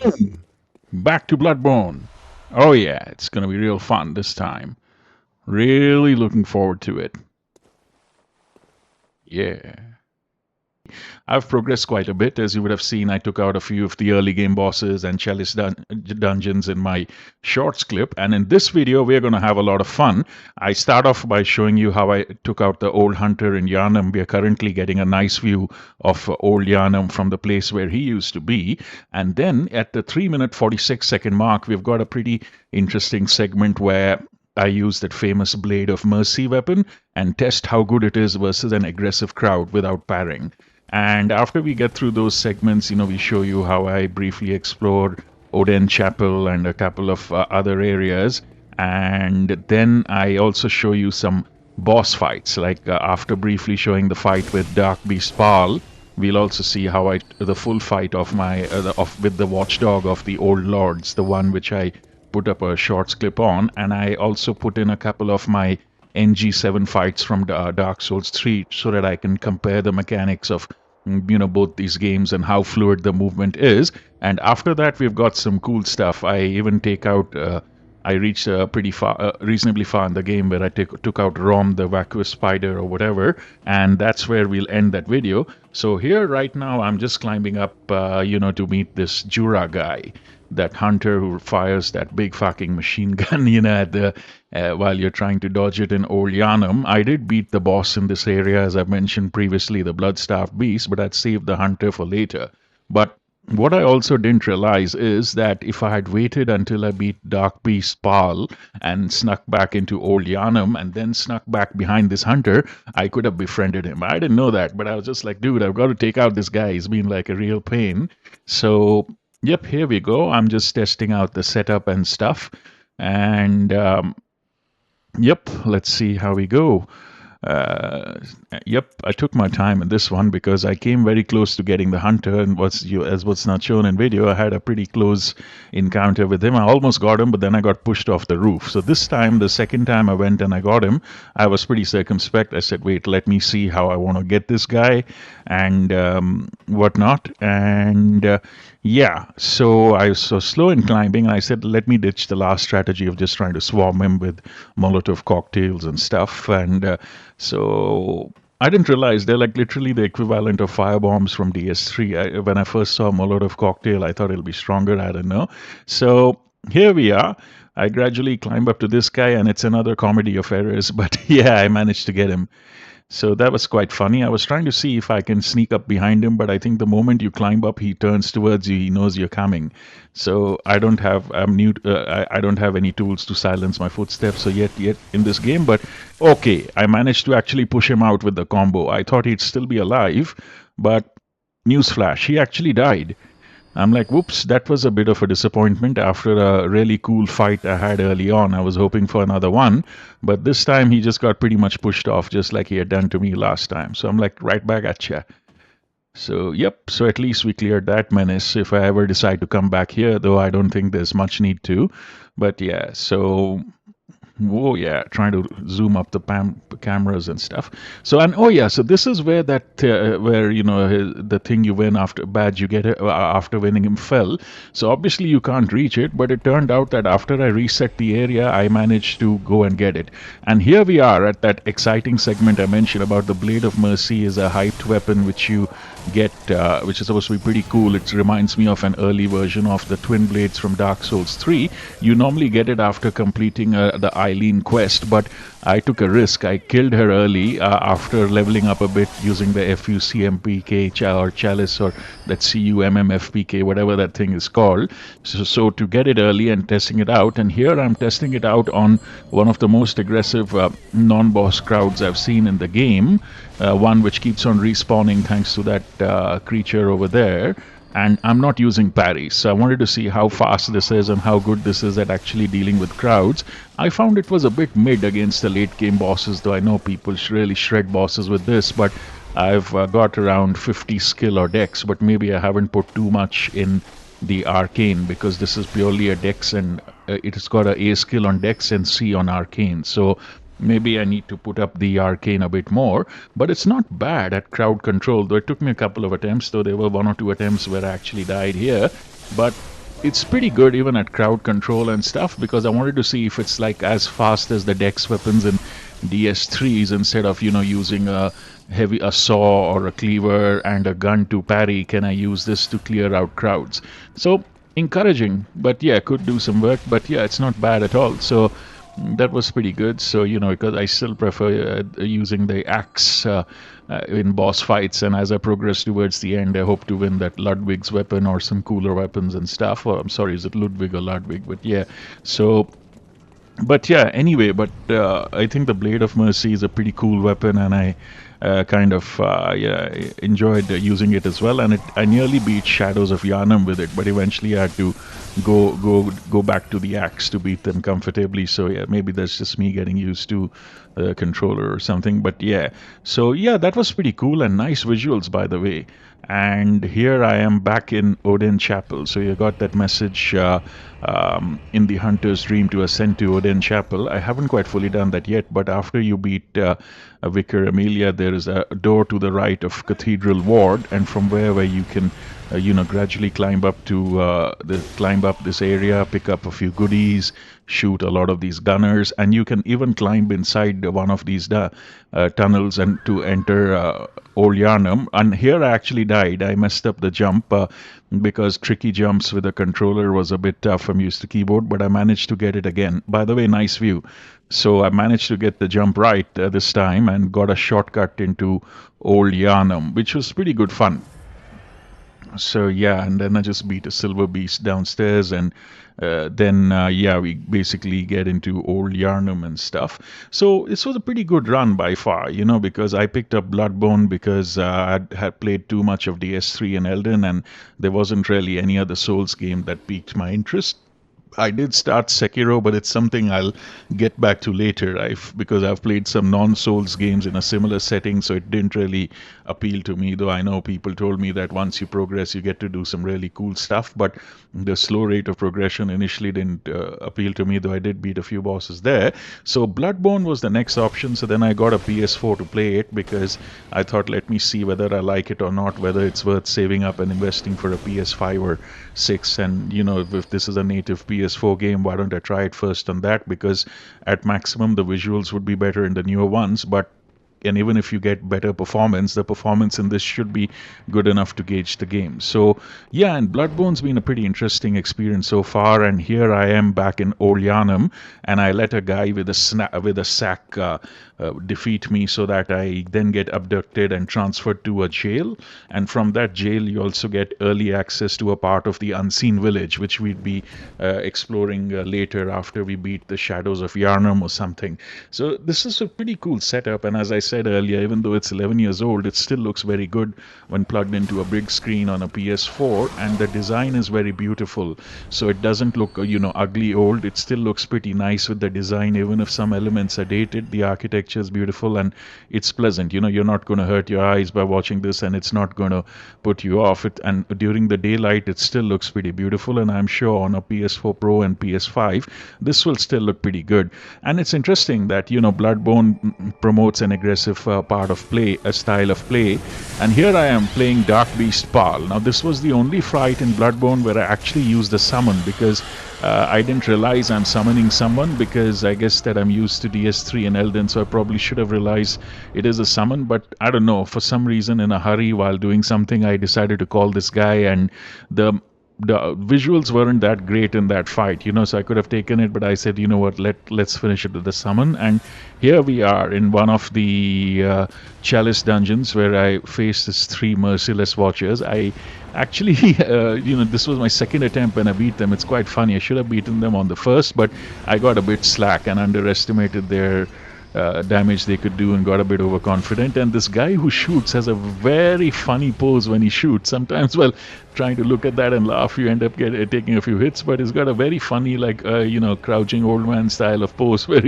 Boom! Back to Bloodborne. Oh yeah, it's gonna be real fun this time. Really looking forward to it. Yeah. I've progressed quite a bit. As you would have seen, I took out a few of the early game bosses and Chalice dungeons in my shorts clip. And in this video, we're going to have a lot of fun. I start off by showing you how I took out the old hunter in Yharnam. We are currently getting a nice view of old Yharnam from the place where he used to be. And then at the 3-minute 46-second mark, we've got a pretty interesting segment where I use that famous Blade of Mercy weapon and test how good it is versus an aggressive crowd without parrying. And after we get through those segments, we show you how I briefly explored Oedon Chapel and a couple of other areas. And then I also show you some boss fights, after briefly showing the fight with Darkbeast Paarl. We'll also see how the full fight of with the Watchdog of the Old Lords, the one which I put up a shorts clip on, and I also put in a couple of my NG+7 fights from Dark Souls 3 so that I can compare the mechanics of both these games and how fluid the movement is. And after that, we've got some cool stuff. I even I reached pretty far, reasonably far in the game where I took out Rom the Vacuous Spider or whatever, and that's where we'll end that video. So here right now, I'm just climbing up, to meet this Djura guy, that hunter who fires that big fucking machine gun, while you're trying to dodge it in Old Yharnam. I did beat the boss in this area, as I mentioned previously, the Bloodstaff Beast, but I'd saved the hunter for later. But what I also didn't realize is that if I had waited until I beat Darkbeast Paarl and snuck back into Old Yharnam and then snuck back behind this hunter, I could have befriended him. I didn't know that, but I was just like, dude, I've got to take out this guy. He's been like a real pain. So yep, here we go. I'm just testing out the setup and stuff. And yep, let's see how we go. Yep, I took my time in this one because I came very close to getting the hunter, and as what's not shown in video, I had a pretty close encounter with him. I almost got him, but then I got pushed off the roof. So this time, the second time I went and I got him, I was pretty circumspect. I said, wait, let me see how I want to get this guy and whatnot. And yeah, so I was so slow in climbing, and I said, let me ditch the last strategy of just trying to swarm him with Molotov cocktails and stuff. And so I didn't realize they're like literally the equivalent of firebombs from DS3. When I first saw Molotov cocktail, I thought it'll be stronger. I don't know. So here we are. I gradually climb up to this guy, and it's another comedy of errors. But yeah, I managed to get him. So that was quite funny. I was trying to see if I can sneak up behind him, but I think the moment you climb up, he turns towards you. He knows you're coming. So I don't have I don't have any tools to silence my footsteps. So yet in this game, but okay, I managed to actually push him out with the combo. I thought he'd still be alive, but newsflash, he actually died. I'm like, whoops, that was a bit of a disappointment after a really cool fight I had early on. I was hoping for another one, but this time he just got pretty much pushed off, just like he had done to me last time. So I'm like, right back at ya. So, yep, so at least we cleared that menace. If I ever decide to come back here, though I don't think there's much need to. But yeah, so oh yeah, trying to zoom up the cameras and stuff. So, and oh yeah, so this is where that where the thing you win after badge you get after winning him fell. So obviously you can't reach it, but it turned out that after I reset the area, I managed to go and get it. And here we are at that exciting segment I mentioned about the Blade of Mercy is a hyped weapon which you get, which is supposed to be pretty cool. It reminds me of an early version of the twin blades from Dark Souls 3. You normally get it after completing the Eileen quest, but I took a risk. I killed her early after leveling up a bit using the FUCMPK or Chalice or that CUMMFPK, whatever that thing is called. So to get it early and testing it out, and here I'm testing it out on one of the most aggressive non-boss crowds I've seen in the game, one which keeps on respawning thanks to that creature over there. And I'm not using parries, so I wanted to see how fast this is and how good this is at actually dealing with crowds. I found it was a bit mid against the late game bosses, though I know people really shred bosses with this, but I've got around 50 skill or dex, but maybe I haven't put too much in the arcane because this is purely a dex, and it's got a skill on dex and C on arcane. So maybe I need to put up the arcane a bit more, but it's not bad at crowd control, though it took me a couple of attempts, though there were 1 or 2 attempts where I actually died here. But it's pretty good even at crowd control and stuff, because I wanted to see if it's like as fast as the Dex weapons in DS3s. Instead of using a saw or a cleaver and a gun to parry, can I use this to clear out crowds? So encouraging, but yeah, could do some work, but yeah, it's not bad at all. So that was pretty good. So because I still prefer using the axe in boss fights, and as I progress towards the end, I hope to win that Ludwig's weapon or some cooler weapons and stuff. Or I'm sorry, is it Ludwig or Ludwig? But yeah, so but yeah, anyway, but I think the Blade of Mercy is a pretty cool weapon, and I kind of yeah, enjoyed using it as well. And I nearly beat Shadows of Yharnam with it, but eventually I had to go back to the axe to beat them comfortably. So yeah, maybe that's just me getting used to the controller or something. But yeah, so yeah, that was pretty cool and nice visuals, by the way. And here I am back in Oedon Chapel. So you got that message in the Hunter's Dream to ascend to Oedon Chapel. I haven't quite fully done that yet, but after you beat Vicar Amelia, there is a door to the right of Cathedral Ward, and from where you can gradually climb up to climb up this area, pick up a few goodies, shoot a lot of these gunners, and you can even climb inside one of these tunnels and to enter Old Yharnam. And here I actually died. I messed up the jump because tricky jumps with a controller was a bit tough. I'm used to keyboard, but I managed to get it again. By the way, nice view. So I managed to get the jump right this time and got a shortcut into Old Yharnam, which was pretty good fun. So yeah, and then I just beat a silver beast downstairs, and then yeah, we basically get into Old Yharnam and stuff. So this was a pretty good run by far, because I picked up Bloodborne because I had played too much of DS3 and Elden, and there wasn't really any other Souls game that piqued my interest. I did start Sekiro, but it's something I'll get back to later. Because I've played some non-Souls games in a similar setting, so it didn't really appeal to me. Though I know people told me that once you progress, you get to do some really cool stuff. But the slow rate of progression initially didn't appeal to me. Though I did beat a few bosses there. So Bloodborne was the next option. So then I got a PS4 to play it because I thought, let me see whether I like it or not, whether it's worth saving up and investing for a PS5 or 6. And if this is a native PS4 game, why don't I try it first on that, because at maximum the visuals would be better in the newer ones, and even if you get better performance, the performance in this should be good enough to gauge the game. So yeah, and Bloodborne's been a pretty interesting experience so far, and here I am back in Old Yharnam, and I let a guy with a sack defeat me, so that I then get abducted and transferred to a jail, and from that jail you also get early access to a part of the unseen village, which we'd be exploring later after we beat the Shadows of Yharnam or something. So this is a pretty cool setup, and as I said earlier, even though it's 11 years old, it still looks very good when plugged into a big screen on a PS4, and the design is very beautiful. So it doesn't look ugly old. It still looks pretty nice with the design, even if some elements are dated. The architecture is beautiful and it's pleasant. You're not going to hurt your eyes by watching this, and it's not going to put you off. And during the daylight, it still looks pretty beautiful, and I'm sure on a PS4 Pro and PS5 this will still look pretty good. And it's interesting that Bloodborne promotes an aggressive part of play, a style of play, and here I am playing Darkbeast Paarl. Now this was the only fight in Bloodborne where I actually used the summon, because I didn't realize I'm summoning someone, because I guess that I'm used to DS3 and Elden, so I probably should have realized it is a summon. But I don't know, for some reason in a hurry while doing something, I decided to call this guy, and the visuals weren't that great in that fight, so I could have taken it, but I said, you know what, let's finish it with the summon. And here we are in one of the Chalice dungeons, where I faced these 3 Merciless Watchers. I actually, this was my second attempt and I beat them. It's quite funny. I should have beaten them on the first, but I got a bit slack and underestimated their damage they could do and got a bit overconfident. And this guy who shoots has a very funny pose when he shoots. Sometimes, well, trying to look at that and laugh, you end up taking a few hits, but he's got a very funny, like, crouching old man style of pose where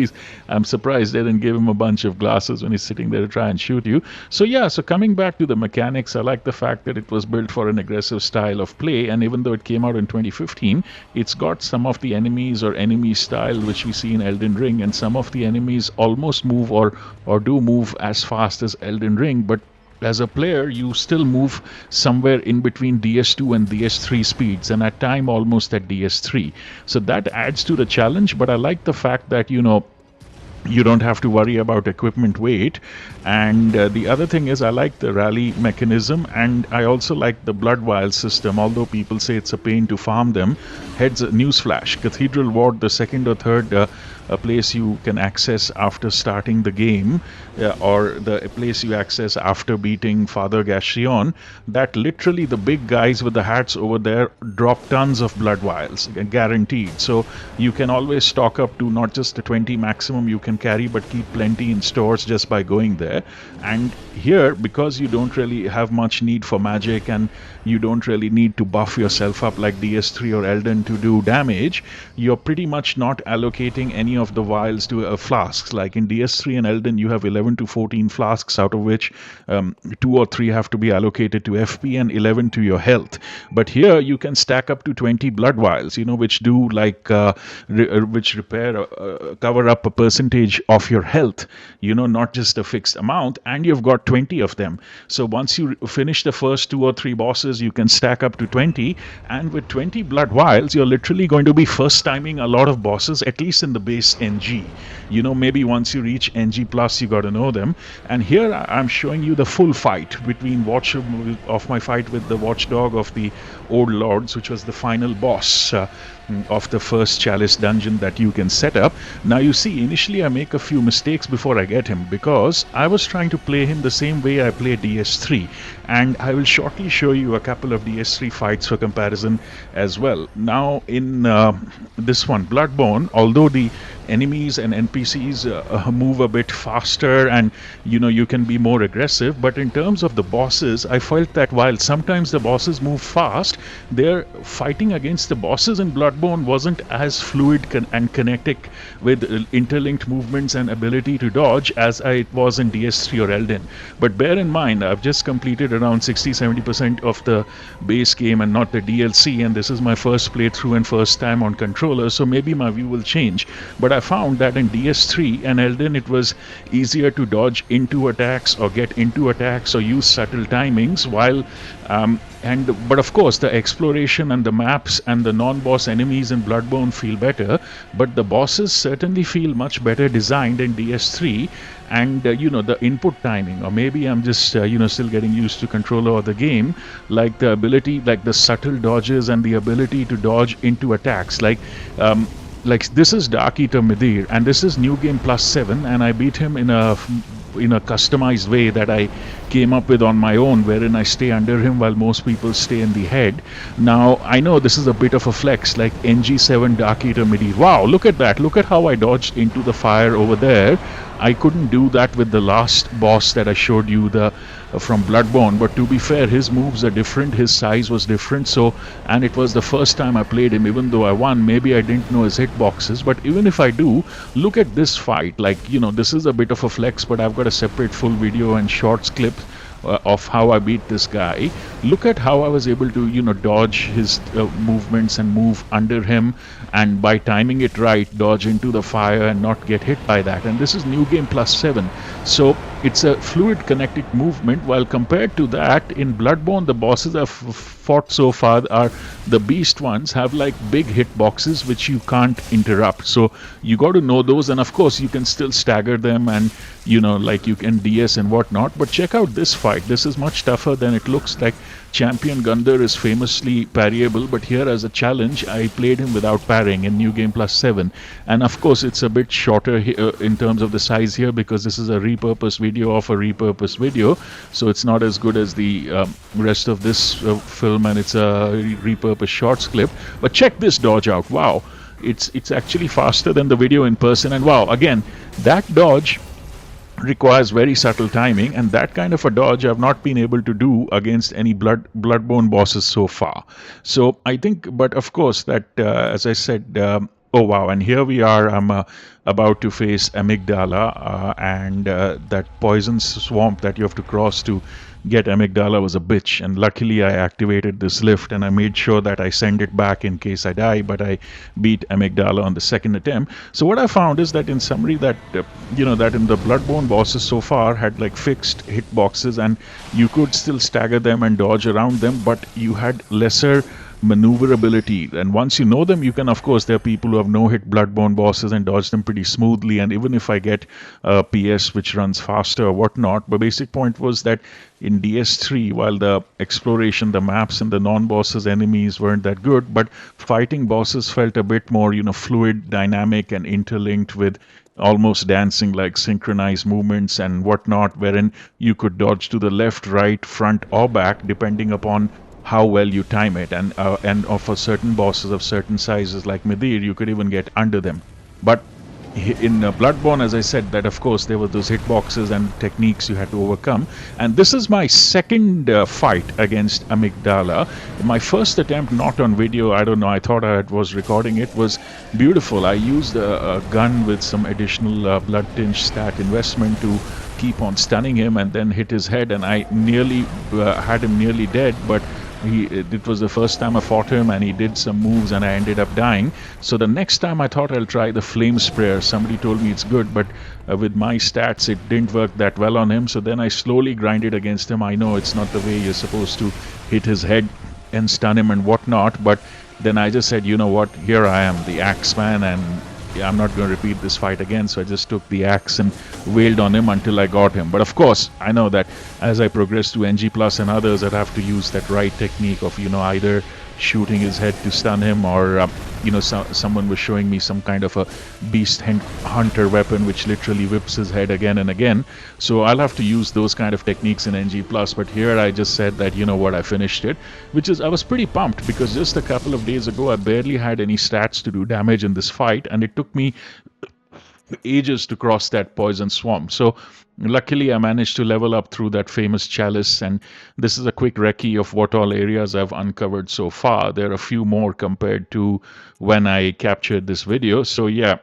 I'm surprised they didn't give him a bunch of glasses when he's sitting there to try and shoot you. So yeah, so coming back to the mechanics, I like the fact that it was built for an aggressive style of play, and even though it came out in 2015, it's got some of the enemies or enemy style which we see in Elden Ring, and some of the enemies almost move or do move as fast as Elden Ring, but as a player, you still move somewhere in between DS2 and DS3 speeds, and at time almost at DS3. So that adds to the challenge, but I like the fact that, you don't have to worry about equipment weight. And the other thing is, I like the rally mechanism, and I also like the blood vial system, although people say it's a pain to farm them. Newsflash, Cathedral Ward, the second or third a place you can access after starting the game, or a place you access after beating Father Gashion, that literally the big guys with the hats over there drop tons of blood vials, guaranteed. So you can always stock up to not just the 20 maximum you can carry, but keep plenty in stores just by going there. And here, because you don't really have much need for magic, and you don't really need to buff yourself up like DS3 or Elden to do damage, you're pretty much not allocating any of the vials to flasks. Like in DS3 and Elden, you have 11 to 14 flasks, out of which 2 or 3 have to be allocated to FP and 11 to your health. But here you can stack up to 20 blood vials, which do like which repair, cover up a percentage of your health, not just a fixed amount, and you've got 20 of them. So once you finish the first 2 or 3 bosses, you can stack up to 20, and with 20 blood vials, you're literally going to be first timing a lot of bosses, at least in the base NG. Maybe once you reach NG+, you got to know them. And here I'm showing you the full fight between my fight with the Watchdog of the Old Lords, which was the final boss of the first Chalice dungeon that you can set up. Now you see, initially I make a few mistakes before I get him, because I was trying to play him the same way I play DS3, and I will shortly show you a couple of DS3 fights for comparison as well. Now in this one, Bloodborne, although the enemies and NPCs move a bit faster, and you can be more aggressive, but in terms of the bosses, I felt that while sometimes the bosses move fast, their fighting against the bosses in Bloodborne wasn't as fluid and kinetic with interlinked movements and ability to dodge as it was in DS3 or Elden. But bear in mind, I've just completed around 60-70% of the base game and not the DLC, and this is my first playthrough and first time on controller, so maybe my view will change. But I found that in DS3 and Elden, it was easier to dodge into attacks or get into attacks or use subtle timings, while but of course the exploration and the maps and the non-boss enemies in Bloodborne feel better, but the bosses certainly feel much better designed in DS3. And the input timing, or maybe I'm just still getting used to controller or the game, like the ability, like the subtle dodges and the ability to dodge into attacks, like this is Dark Eater Midir, and this is New Game +7, and I beat him in a customized way that I came up with on my own, wherein I stay under him while most people stay in the head. Now I know this is a bit of a flex, like NG+7 Dark Eater Midir. Wow, look at that, look at how I dodged into the fire over there. I couldn't do that with the last boss that I showed you, from Bloodborne, but to be fair, his moves are different, his size was different, and it was the first time I played him. Even though I won, maybe I didn't know his hitboxes, but even if I do, look at this fight. Like, this is a bit of a flex, but I've got a separate full video and shorts clip of how I beat this guy. Look at how I was able to dodge his movements and move under him, and by timing it right, dodge into the fire and not get hit by that. And this is New Game +7, so it's a fluid connected movement, while compared to that in Bloodborne, the bosses I've fought so far are the beast ones, have like big hitboxes which you can't interrupt, so you got to know those. And of course you can still stagger them, and like you can DS and whatnot. But check out this fight, this is much tougher than it looks. Like, Champion Gundyr is famously parryable, but here as a challenge I played him without parrying in New Game +7. And of course it's a bit shorter in terms of the size here, because this is a repurposed video of a repurposed video, so it's not as good as the rest of this film, and it's a repurposed shorts clip. But check this dodge out. Wow, it's actually faster than the video in person. And wow, again, that dodge requires very subtle timing, and that kind of a dodge I've not been able to do against any Bloodborne bosses so far. So I think, but of course that as I said, Oh wow, and here we are. I'm about to face Amygdala, and that poison swamp that you have to cross to get Amygdala was a bitch. And luckily, I activated this lift and I made sure that I send it back in case I die. But I beat Amygdala on the second attempt. So what I found is that in summary, that that in the Bloodborne bosses so far had like fixed hitboxes, and you could still stagger them and dodge around them, but you had lesser maneuverability. And once you know them, you can, of course, there are people who have no hit Bloodborne bosses and dodge them pretty smoothly. And even if I get a PS which runs faster or whatnot, but basic point was that in DS3, while the exploration, the maps and the non-bosses enemies weren't that good, but fighting bosses felt a bit more fluid, dynamic and interlinked, with almost dancing like synchronized movements and whatnot, wherein you could dodge to the left, right, front or back depending upon how well you time it. And for certain bosses of certain sizes like Midir, you could even get under them. But in Bloodborne, as I said, that of course there were those hitboxes and techniques you had to overcome. And this is my second fight against Amygdala. My first attempt, not on video, I don't know, I thought I was recording it, was beautiful. I used a gun with some additional blood tinge stat investment to keep on stunning him and then hit his head, and I nearly had him nearly dead, but it was the first time I fought him and he did some moves and I ended up dying. So the next time I thought I'll try the flame sprayer. Somebody told me it's good, but with my stats it didn't work that well on him. So then I slowly grinded against him. I know it's not the way you're supposed to hit his head and stun him and whatnot, but then I just said, you know what, here I am, the Axeman, and I'm not going to repeat this fight again. So I just took the axe and wailed on him until I got him. But of course, I know that as I progress to NG+ and others, I'd have to use that right technique of either shooting his head to stun him, or someone was showing me some kind of a beast hunter weapon which literally whips his head again and again. So I'll have to use those kind of techniques in NG+. But here I just said that, you know what, I finished it, which is, I was pretty pumped because just a couple of days ago I barely had any stats to do damage in this fight, and it took me ages to cross that poison swamp. So luckily I managed to level up through that famous Chalice, and this is a quick recce of what all areas I've uncovered so far. There are a few more compared to when I captured this video. So yeah,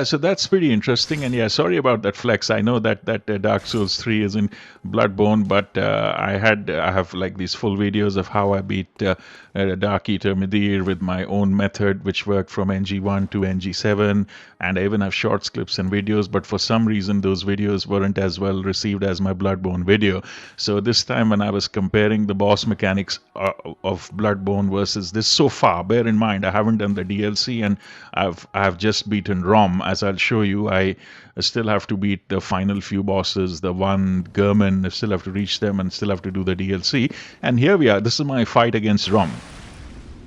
so that's pretty interesting. And yeah, sorry about that flex. I know that Dark Souls 3 is in Bloodborne, but I have like these full videos of how I beat Dark Eater Midir with my own method, which worked from NG1 to NG7, and I even have shorts, clips and videos, but for some reason those videos weren't as well received as my Bloodborne video. So this time when I was comparing the boss mechanics of Bloodborne versus this so far, bear in mind I haven't done the DLC and I've just beaten Rom. As I'll show you, I still have to beat the final few bosses, the one German, I still have to reach them and still have to do the DLC. And here we are, this is my fight against Rom.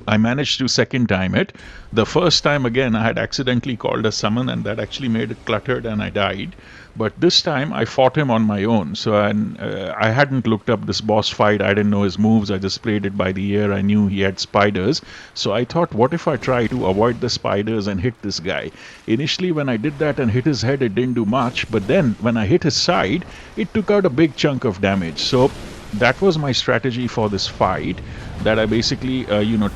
I managed to second time it. The first time again I had accidentally called a summon and that actually made it cluttered and I died. But this time I fought him on my own. So I hadn't looked up this boss fight. I didn't know his moves. I just played it by the ear. I knew he had spiders. So I thought, what if I try to avoid the spiders and hit this guy? Initially when I did that and hit his head, it didn't do much. But then when I hit his side, it took out a big chunk of damage. So that was my strategy for this fight, that I basically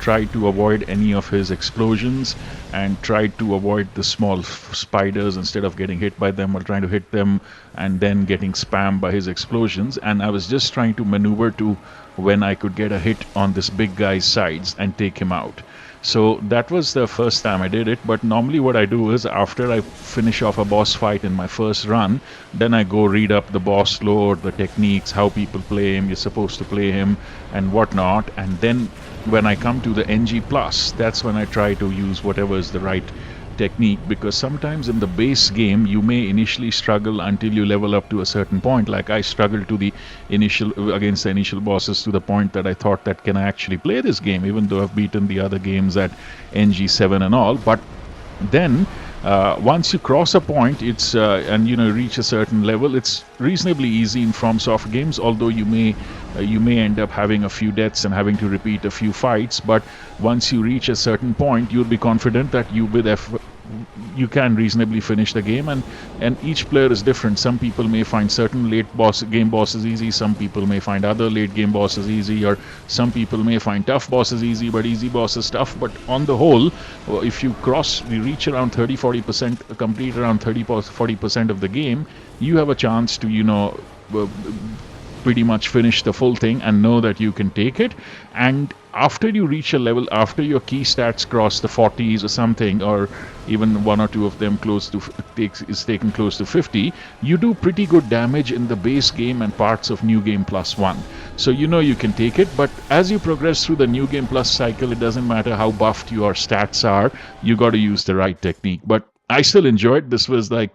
tried to avoid any of his explosions and tried to avoid the small spiders instead of getting hit by them or trying to hit them and then getting spammed by his explosions. And I was just trying to maneuver to when I could get a hit on this big guy's sides and take him out. So that was the first time I did it. But normally what I do is after I finish off a boss fight in my first run, then I go read up the boss lore, the techniques, how people play him, you're supposed to play him and whatnot. And then when I come to the NG+, that's when I try to use whatever is the right technique, because sometimes in the base game you may initially struggle until you level up to a certain point. Like I struggled to the against the initial bosses to the point that I thought that can I actually play this game, even though I've beaten the other games at NG7 and all. But then once you cross a point, it's and reach a certain level, it's reasonably easy in FromSoft games, although you may end up having a few deaths and having to repeat a few fights. But once you reach a certain point, you'll be confident that you you can reasonably finish the game, and each player is different. Some people may find certain game bosses easy, some people may find other late game bosses easy, or some people may find tough bosses easy but easy bosses tough. But on the whole, if you reach around 30-40%, complete around 30-40% of the game, you have a chance to pretty much finish the full thing and know that you can take it. And after you reach a level, after your key stats cross the 40s or something, or even one or two of them is taken close to 50, you do pretty good damage in the base game and parts of New Game Plus 1. So you can take it. But as you progress through the New Game Plus cycle, it doesn't matter how buffed your stats are, you got to use the right technique. But I still enjoyed. This was like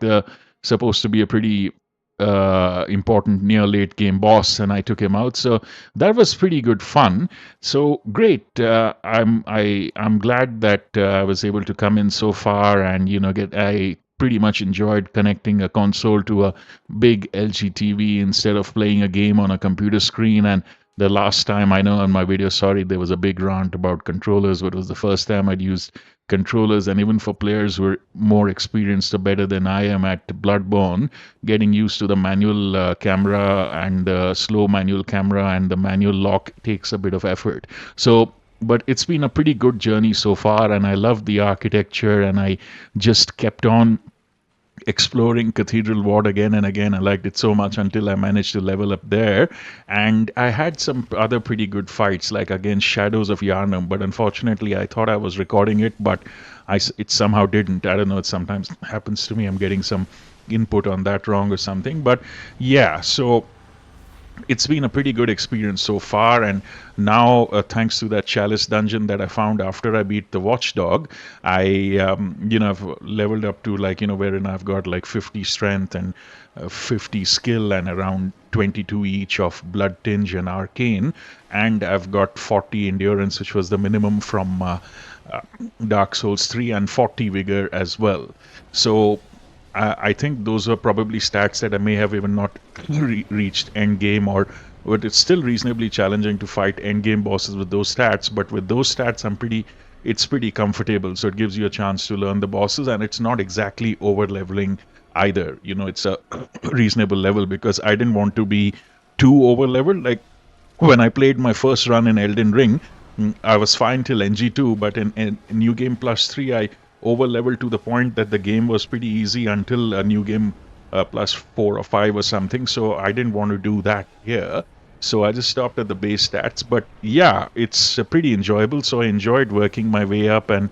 supposed to be a pretty important near late game boss, and I took him out, so that was pretty good fun. So great. I'm glad that I was able to come in so far, and I pretty much enjoyed connecting a console to a big LG TV instead of playing a game on a computer screen. And the last time, I know on my video, sorry, there was a big rant about controllers, but it was the first time I'd used controllers. And even for players who are more experienced or better than I am at Bloodborne, getting used to the manual camera and the slow manual camera and the manual lock takes a bit of effort. But it's been a pretty good journey so far, and I love the architecture, and I just kept on exploring Cathedral Ward again and again. I liked it so much until I managed to level up there. And I had some other pretty good fights, like against Shadows of Yharnam, but unfortunately I thought I was recording it, but it somehow didn't. I don't know, it sometimes happens to me. I'm getting some input on that wrong or something. But yeah, so it's been a pretty good experience so far. And now, thanks to that Chalice dungeon that I found after I beat the Watchdog, I've leveled up to wherein I've got like 50 strength and 50 skill and around 22 each of Blood Tinge and Arcane, and I've got 40 endurance, which was the minimum from Dark Souls 3, and 40 vigor as well. So I think those are probably stats that I may have even not reached end game, but it's still reasonably challenging to fight end game bosses with those stats. But with those stats, it's pretty comfortable. So it gives you a chance to learn the bosses, and it's not exactly over leveling either. It's a reasonable level, because I didn't want to be too over leveled. Like when I played my first run in Elden Ring, I was fine till NG2, but in New Game Plus 3, I over leveled to the point that the game was pretty easy until a New Game Plus 4 or 5 or something. So I didn't want to do that here. So I just stopped at the base stats. But yeah, it's pretty enjoyable. So I enjoyed working my way up and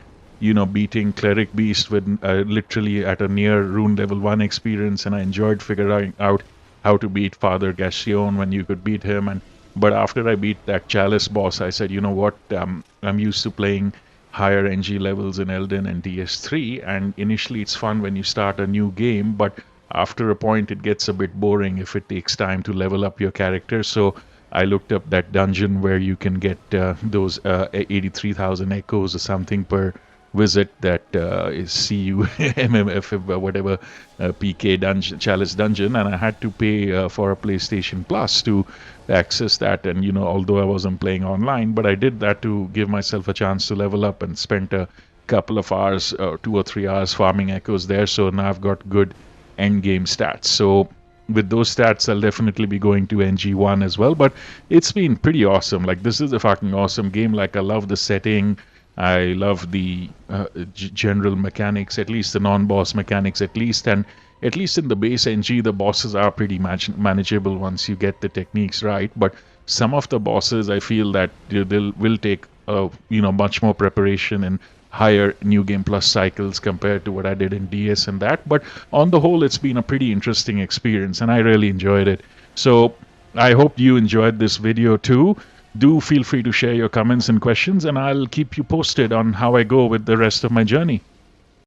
beating Cleric Beast with literally at a near Rune level 1 experience. And I enjoyed figuring out how to beat Father Gassion when you could beat him. But after I beat that Chalice boss, I said, you know what, I'm used to playing higher NG levels in Elden and DS3, and initially it's fun when you start a new game, but after a point it gets a bit boring if it takes time to level up your character. So I looked up that dungeon where you can get those 83,000 echoes or something per visit, that is CU MMF whatever PK dungeon, Chalice dungeon, and I had to pay for a PlayStation Plus to access that. And although I wasn't playing online, but I did that to give myself a chance to level up, and spent a couple of hours, 2 or 3 hours farming echoes there. So now I've got good end game stats. So with those stats, I'll definitely be going to NG1 as well. But it's been pretty awesome. Like, this is a fucking awesome game. Like, I love the setting. I love the general mechanics, at least the non-boss mechanics, at least. And at least in the base NG, the bosses are pretty manageable once you get the techniques right. But some of the bosses, I feel that will take much more preparation and higher New Game Plus cycles compared to what I did in DS and that. But on the whole, it's been a pretty interesting experience, and I really enjoyed it. So I hope you enjoyed this video too. Do feel free to share your comments and questions, and I'll keep you posted on how I go with the rest of my journey.